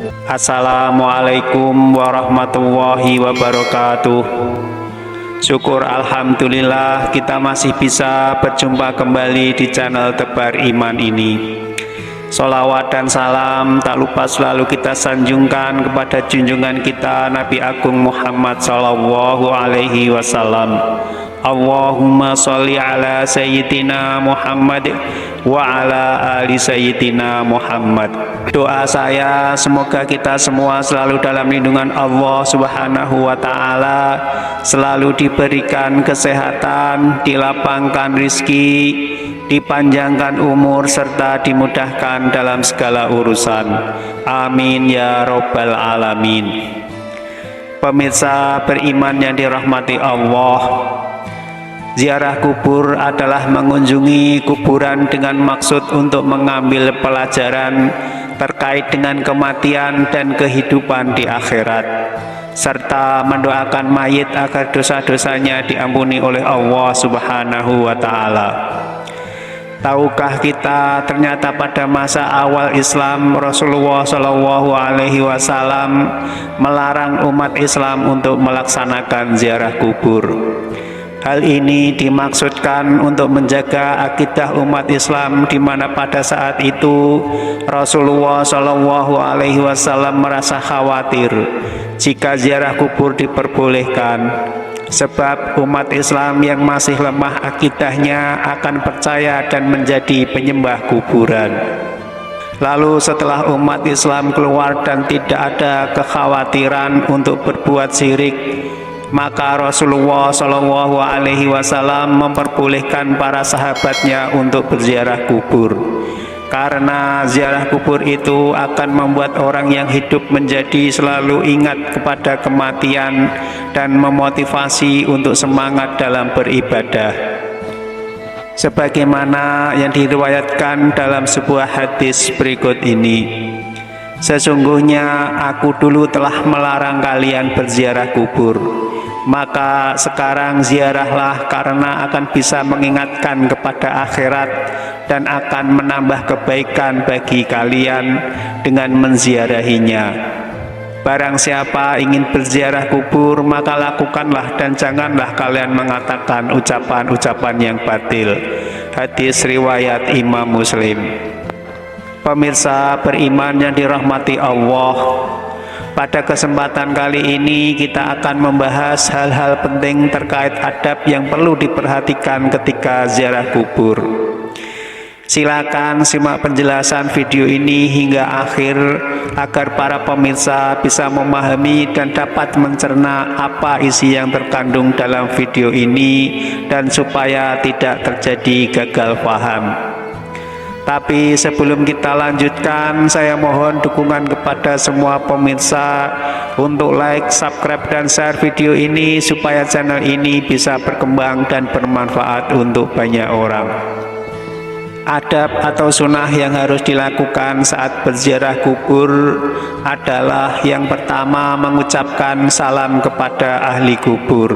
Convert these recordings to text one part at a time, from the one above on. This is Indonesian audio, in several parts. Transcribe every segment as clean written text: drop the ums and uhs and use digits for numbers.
Assalamualaikum warahmatullahi wabarakatuh. Syukur alhamdulillah kita masih bisa berjumpa kembali di channel Tebar Iman ini. Sholawat dan salam tak lupa selalu kita sanjungkan kepada junjungan kita Nabi Agung Muhammad Sallallahu Alaihi Wasallam. Allahumma sholli ala Sayyidina Muhammad wa ala ali Sayyidina Muhammad. Doa saya semoga kita semua selalu dalam lindungan Allah Subhanahu wa Ta'ala, selalu diberikan kesehatan, dilapangkan rizki, dipanjangkan umur, serta dimudahkan dalam segala urusan. Amin ya Rabbal Alamin. Pemirsa beriman yang dirahmati Allah, ziarah kubur adalah mengunjungi kuburan dengan maksud untuk mengambil pelajaran terkait dengan kematian dan kehidupan di akhirat, serta mendoakan mayit agar dosa-dosanya diampuni oleh Allah Subhanahu wa Ta'ala. Tahukah kita ternyata pada masa awal Islam Rasulullah Shallallahu Alaihi Wasallam melarang umat Islam untuk melaksanakan ziarah kubur. Hal ini dimaksudkan untuk menjaga akidah umat Islam, di mana pada saat itu Rasulullah Shallallahu Alaihi Wasallam merasa khawatir jika ziarah kubur diperbolehkan, sebab umat Islam yang masih lemah akidahnya akan percaya dan menjadi penyembah kuburan. Lalu setelah umat Islam keluar dan tidak ada kekhawatiran untuk berbuat syirik, maka Rasulullah Shallallahu Alaihi Wasallam memperbolehkan para sahabatnya untuk berziarah kubur, karena ziarah kubur itu akan membuat orang yang hidup menjadi selalu ingat kepada kematian dan memotivasi untuk semangat dalam beribadah. Sebagaimana yang diriwayatkan dalam sebuah hadis berikut ini, sesungguhnya aku dulu telah melarang kalian berziarah kubur, maka sekarang ziarahlah, karena akan bisa mengingatkan kepada akhirat dan akan menambah kebaikan bagi kalian dengan menziarahinya. Barang siapa ingin berziarah kubur, maka lakukanlah dan janganlah kalian mengatakan ucapan-ucapan yang batil. Hadis riwayat Imam Muslim. Pemirsa beriman yang dirahmati Allah, pada kesempatan kali ini kita akan membahas hal-hal penting terkait adab yang perlu diperhatikan ketika ziarah kubur. Silakan simak penjelasan video ini hingga akhir agar para pemirsa bisa memahami dan dapat mencerna apa isi yang terkandung dalam video ini, dan supaya tidak terjadi gagal paham. Tapi sebelum kita lanjutkan, saya mohon dukungan kepada semua pemirsa untuk like, subscribe, dan share video ini supaya channel ini bisa berkembang dan bermanfaat untuk banyak orang. Adab atau sunnah yang harus dilakukan saat berziarah kubur adalah yang pertama, mengucapkan salam kepada ahli kubur.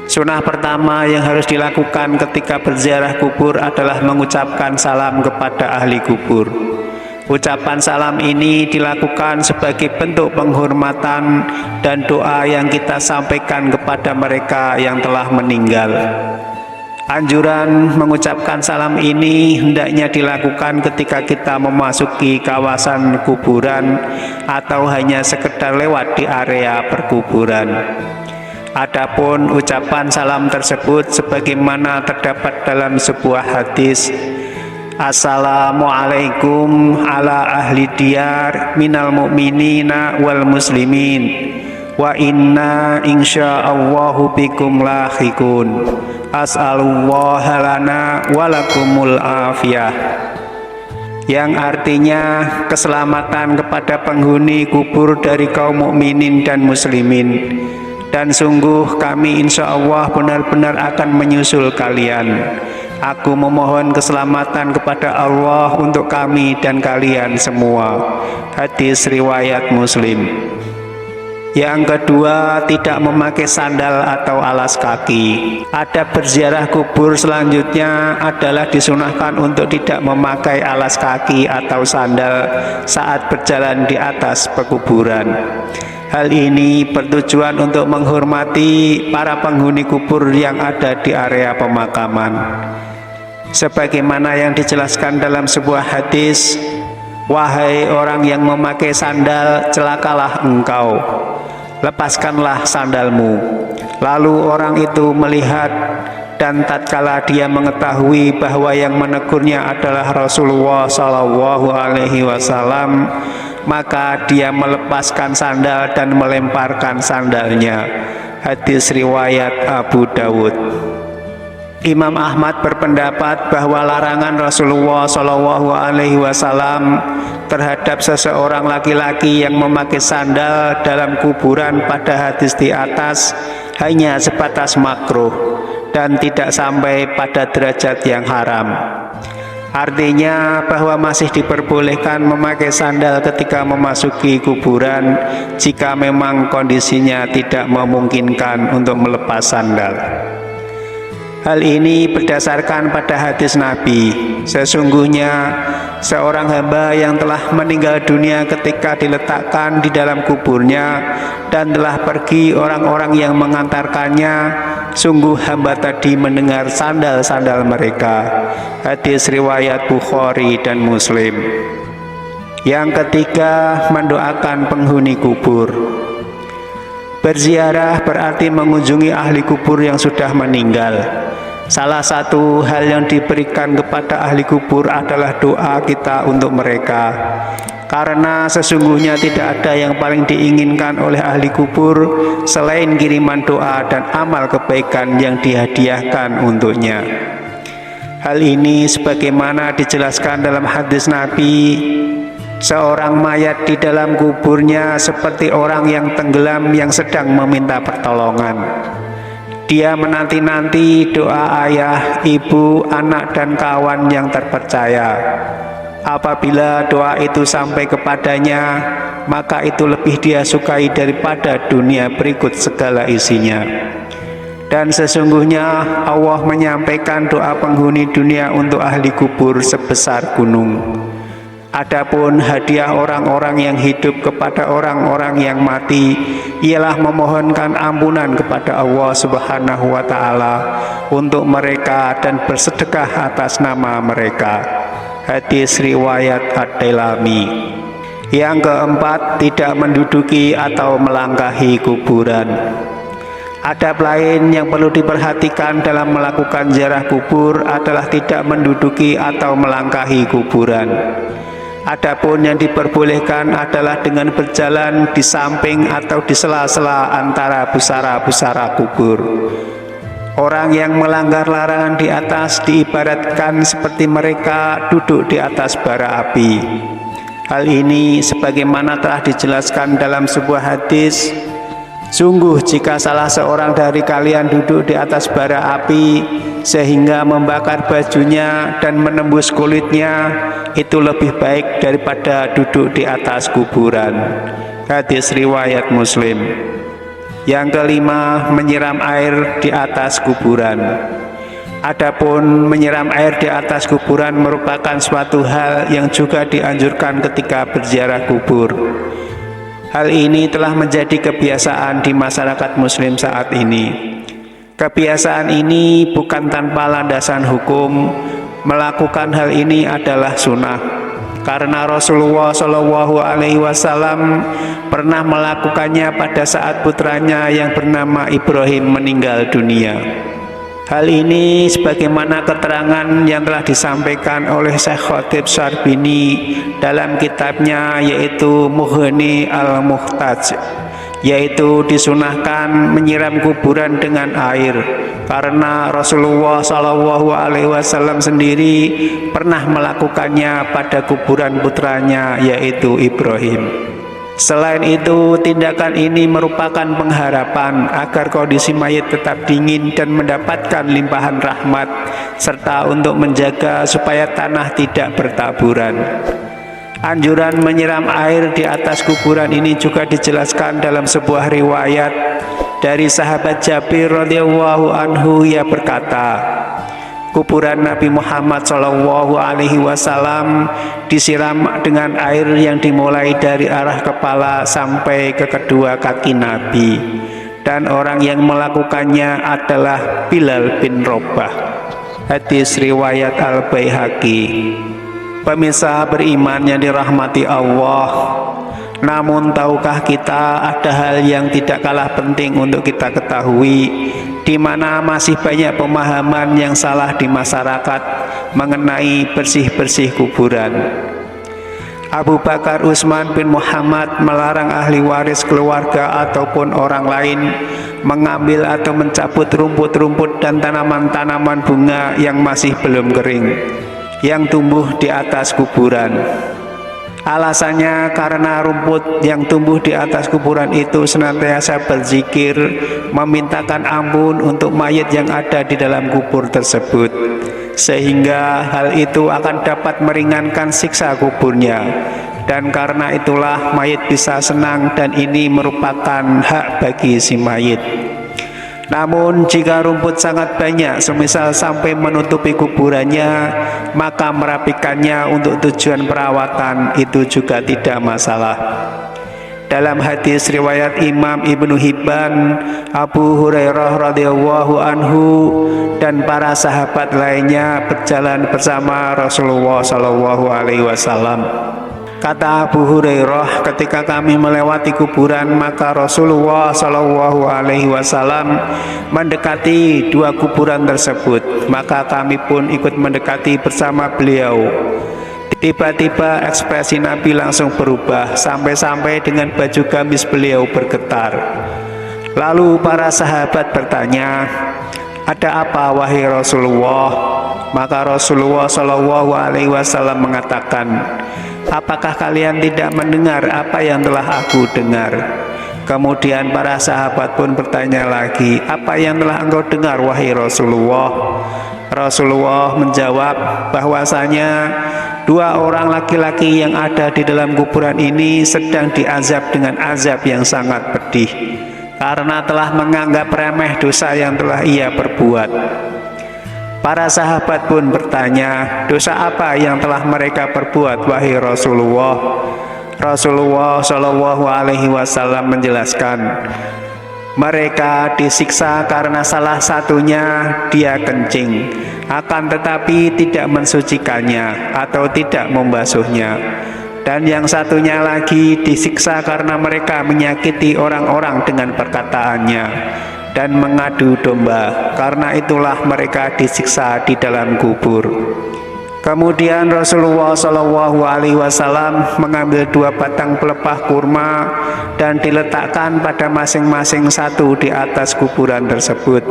Sunnah pertama yang harus dilakukan ketika berziarah kubur adalah mengucapkan salam kepada ahli kubur. Ucapan salam ini dilakukan sebagai bentuk penghormatan dan doa yang kita sampaikan kepada mereka yang telah meninggal. Anjuran mengucapkan salam ini hendaknya dilakukan ketika kita memasuki kawasan kuburan atau hanya sekedar lewat di area perkuburan. Adapun ucapan salam tersebut sebagaimana terdapat dalam sebuah hadis, Assalamualaikum ala ahli diyar minal mu'minina wal muslimin wa inna insya'allahu bikum lahiqun, as'alullaha lana walakumul afiyah, yang artinya keselamatan kepada penghuni kubur dari kaum mukminin dan muslimin, dan sungguh kami insya Allah benar-benar akan menyusul kalian. Aku memohon keselamatan kepada Allah untuk kami dan kalian semua. Hadis riwayat Muslim. Yang kedua, tidak memakai sandal atau alas kaki. Adab berziarah kubur selanjutnya adalah disunahkan untuk tidak memakai alas kaki atau sandal saat berjalan di atas pekuburan. Hal ini bertujuan untuk menghormati para penghuni kubur yang ada di area pemakaman. Sebagaimana yang dijelaskan dalam sebuah hadis, "Wahai orang yang memakai sandal, celakalah engkau. Lepaskanlah sandalmu." Lalu orang itu melihat, dan tatkala dia mengetahui bahwa yang menegurnya adalah Rasulullah SAW, maka dia melepaskan sandal dan melemparkan sandalnya. Hadis riwayat Abu Dawud. Imam Ahmad berpendapat bahwa larangan Rasulullah SAW terhadap seseorang laki-laki yang memakai sandal dalam kuburan pada hadis di atas hanya sebatas makruh dan tidak sampai pada derajat yang haram. Artinya bahwa masih diperbolehkan memakai sandal ketika memasuki kuburan jika memang kondisinya tidak memungkinkan untuk melepas sandal. Hal ini berdasarkan pada hadis Nabi, sesungguhnya seorang hamba yang telah meninggal dunia ketika diletakkan di dalam kuburnya dan telah pergi orang-orang yang mengantarkannya, sungguh hamba tadi mendengar sandal-sandal mereka. Hadis riwayat Bukhari dan Muslim. Yang ketiga, mendoakan penghuni kubur. Berziarah berarti mengunjungi ahli kubur yang sudah meninggal. Salah satu hal yang diberikan kepada ahli kubur adalah doa kita untuk mereka. Karena sesungguhnya tidak ada yang paling diinginkan oleh ahli kubur selain kiriman doa dan amal kebaikan yang dihadiahkan untuknya. Hal ini sebagaimana dijelaskan dalam hadis Nabi, seorang mayat di dalam kuburnya seperti orang yang tenggelam yang sedang meminta pertolongan. Dia menanti-nanti doa ayah, ibu, anak, dan kawan yang terpercaya. Apabila doa itu sampai kepadanya, maka itu lebih dia sukai daripada dunia berikut segala isinya. Dan sesungguhnya Allah menyampaikan doa penghuni dunia untuk ahli kubur sebesar gunung. Adapun hadiah orang-orang yang hidup kepada orang-orang yang mati ialah memohonkan ampunan kepada Allah Subhanahu wa Ta'ala untuk mereka dan bersedekah atas nama mereka. Hadis riwayat Ad-Dailami. Yang keempat, tidak menduduki atau melangkahi kuburan. Adab lain yang perlu diperhatikan dalam melakukan ziarah kubur adalah tidak menduduki atau melangkahi kuburan. Adapun yang diperbolehkan adalah dengan berjalan di samping atau di sela-sela antara pusara-pusara kubur. Orang yang melanggar larangan di atas diibaratkan seperti mereka duduk di atas bara api. Hal ini sebagaimana telah dijelaskan dalam sebuah hadis, sungguh jika salah seorang dari kalian duduk di atas bara api sehingga membakar bajunya dan menembus kulitnya, itu lebih baik daripada duduk di atas kuburan. Hadis riwayat Muslim. Yang kelima, menyiram air di atas kuburan. Adapun menyiram air di atas kuburan merupakan suatu hal yang juga dianjurkan ketika berziarah kubur. Hal ini telah menjadi kebiasaan di masyarakat muslim saat ini. Kebiasaan ini bukan tanpa landasan hukum. Melakukan hal ini adalah sunnah, karena Rasulullah SAW pernah melakukannya pada saat putranya yang bernama Ibrahim meninggal dunia. Hal ini sebagaimana keterangan yang telah disampaikan oleh Syekh Khatib Syarbini dalam kitabnya yaitu Mughni al-Muhtaj, yaitu disunahkan menyiram kuburan dengan air, karena Rasulullah SAW sendiri pernah melakukannya pada kuburan putranya yaitu Ibrahim. Selain itu, tindakan ini merupakan pengharapan agar kondisi mayat tetap dingin dan mendapatkan limpahan rahmat, serta untuk menjaga supaya tanah tidak bertaburan. Anjuran menyiram air di atas kuburan ini juga dijelaskan dalam sebuah riwayat dari sahabat Jabir radhiyallahu anhu. Ia berkata, kuburan Nabi Muhammad SAW disiram dengan air yang dimulai dari arah kepala sampai ke kedua kaki Nabi, dan orang yang melakukannya adalah Bilal bin Rabah. Hadis riwayat Al-Baihaqi. Pemirsa beriman yang dirahmati Allah, namun tahukah kita ada hal yang tidak kalah penting untuk kita ketahui, di mana masih banyak pemahaman yang salah di masyarakat mengenai bersih-bersih kuburan. Abu Bakar Utsman bin Muhammad melarang ahli waris keluarga ataupun orang lain mengambil atau mencabut rumput-rumput dan tanaman-tanaman bunga yang masih belum kering yang tumbuh di atas kuburan. Alasannya karena rumput yang tumbuh di atas kuburan itu senantiasa berzikir memintakan ampun untuk mayat yang ada di dalam kubur tersebut, sehingga hal itu akan dapat meringankan siksa kuburnya, dan karena itulah mayat bisa senang, dan ini merupakan hak bagi si mayat. Namun jika rumput sangat banyak, semisal sampai menutupi kuburannya, maka merapikannya untuk tujuan perawatan itu juga tidak masalah. Dalam hadis riwayat Imam Ibnu Hibban, Abu Hurairah radhiyallahu anhu dan para sahabat lainnya berjalan bersama Rasulullah SAW. Kata Abu Hurairah, ketika kami melewati kuburan, maka Rasulullah SAW mendekati dua kuburan tersebut, maka kami pun ikut mendekati bersama beliau. Tiba-tiba ekspresi Nabi langsung berubah, sampai-sampai dengan baju gamis beliau bergetar. Lalu para sahabat bertanya, ada apa wahai Rasulullah? Maka Rasulullah SAW mengatakan, apakah kalian tidak mendengar apa yang telah aku dengar? Kemudian para sahabat pun bertanya lagi, apa yang telah engkau dengar wahai Rasulullah? Rasulullah menjawab bahwasanya dua orang laki-laki yang ada di dalam kuburan ini sedang diazab dengan azab yang sangat pedih, karena telah menganggap remeh dosa yang telah ia perbuat. Para sahabat pun bertanya, dosa apa yang telah mereka perbuat wahai Rasulullah? Rasulullah SAW menjelaskan, mereka disiksa karena salah satunya dia kencing, akan tetapi tidak mensucikannya atau tidak membasuhnya, dan yang satunya lagi disiksa karena mereka menyakiti orang-orang dengan perkataannya dan mengadu domba, karena itulah mereka disiksa di dalam kubur. Kemudian Rasulullah SAW mengambil dua batang pelepah kurma dan diletakkan pada masing-masing satu di atas kuburan tersebut.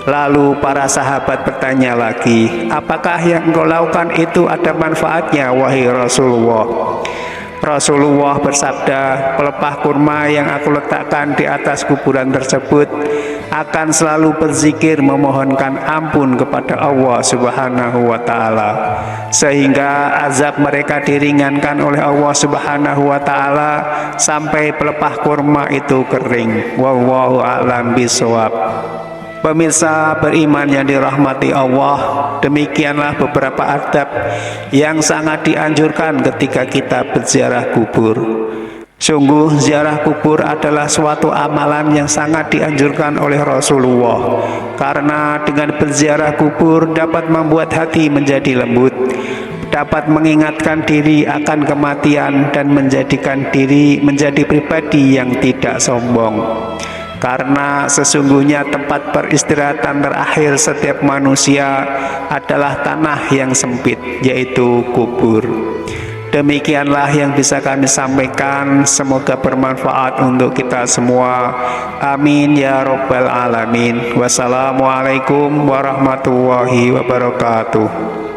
Lalu para sahabat bertanya lagi, apakah yang engkau lakukan itu ada manfaatnya wahai Rasulullah? Rasulullah bersabda, pelepah kurma yang aku letakkan di atas kuburan tersebut akan selalu berzikir memohonkan ampun kepada Allah Subhanahu wa Ta'ala, sehingga azab mereka diringankan oleh Allah Subhanahu wa Ta'ala sampai pelepah kurma itu kering. Wallahu a'lam bishawab. Pemirsa beriman yang dirahmati Allah, demikianlah beberapa adab yang sangat dianjurkan ketika kita berziarah kubur. Sungguh ziarah kubur adalah suatu amalan yang sangat dianjurkan oleh Rasulullah, karena dengan berziarah kubur dapat membuat hati menjadi lembut, dapat mengingatkan diri akan kematian, dan menjadikan diri menjadi pribadi yang tidak sombong. Karena sesungguhnya tempat peristirahatan terakhir setiap manusia adalah tanah yang sempit, yaitu kubur. Demikianlah yang bisa kami sampaikan, semoga bermanfaat untuk kita semua. Amin ya Rabbal Alamin. Wassalamualaikum warahmatullahi wabarakatuh.